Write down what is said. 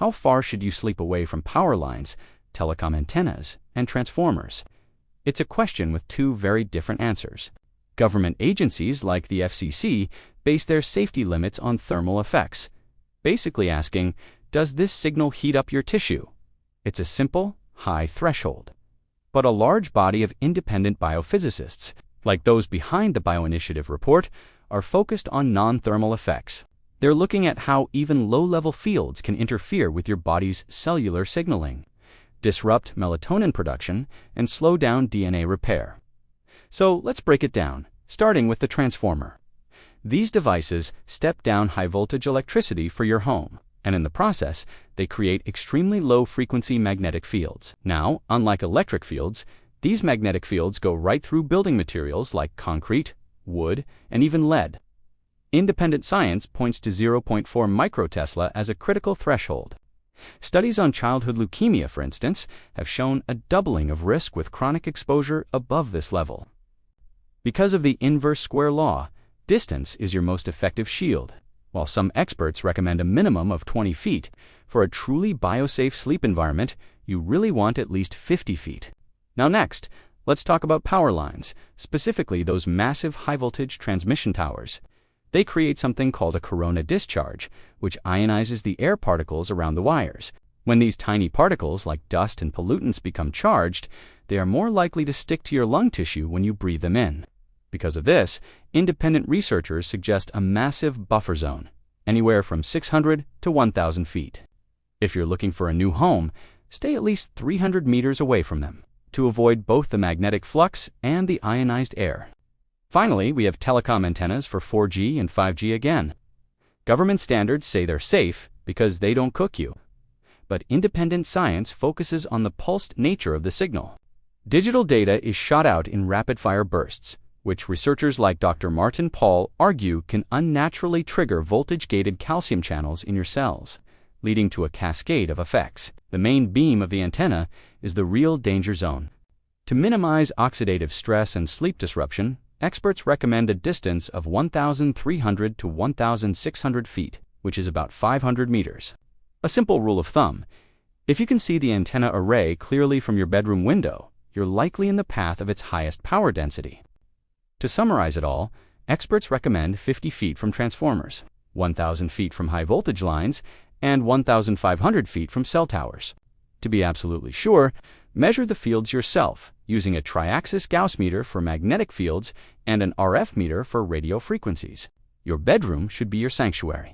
How far should you sleep away from power lines, telecom antennas, and transformers? It's a question with two very different answers. Government agencies like the FCC base their safety limits on thermal effects, basically asking, does this signal heat up your tissue? It's a simple, high threshold. But a large body of independent biophysicists, like those behind the BioInitiative Report, are focused on non-thermal effects. They're looking at how even low-level fields can interfere with your body's cellular signaling, disrupt melatonin production, and slow down DNA repair. So let's break it down, starting with the transformer. These devices step down high-voltage electricity for your home, and in the process, they create extremely low-frequency magnetic fields. Now, unlike electric fields, these magnetic fields go right through building materials like concrete, wood, and even lead. Independent science points to 0.4 microtesla as a critical threshold. Studies on childhood leukemia, for instance, have shown a doubling of risk with chronic exposure above this level. Because of the inverse square law, distance is your most effective shield. While some experts recommend a minimum of 20 feet, for a truly biosafe sleep environment, you really want at least 50 feet. Now next, let's talk about power lines, specifically those massive high-voltage transmission towers. They create something called a corona discharge, which ionizes the air particles around the wires. When these tiny particles, like dust and pollutants, become charged, they are more likely to stick to your lung tissue when you breathe them in. Because of this, independent researchers suggest a massive buffer zone, anywhere from 600 to 1,000 feet. If you're looking for a new home, stay at least 300 meters away from them, to avoid both the magnetic flux and the ionized air. Finally, we have telecom antennas for 4G and 5G again. Government standards say they're safe because they don't cook you. But independent science focuses on the pulsed nature of the signal. Digital data is shot out in rapid-fire bursts, which researchers like Dr. Martin Paul argue can unnaturally trigger voltage-gated calcium channels in your cells, leading to a cascade of effects. The main beam of the antenna is the real danger zone. To minimize oxidative stress and sleep disruption, experts recommend a distance of 1,300 to 1,600 feet, which is about 500 meters. A simple rule of thumb: if you can see the antenna array clearly from your bedroom window, you're likely in the path of its highest power density. To summarize it all, experts recommend 50 feet from transformers, 1,000 feet from high-voltage lines, and 1,500 feet from cell towers. To be absolutely sure, measure the fields yourself, using a triaxis Gauss meter for magnetic fields and an RF meter for radio frequencies. Your bedroom should be your sanctuary.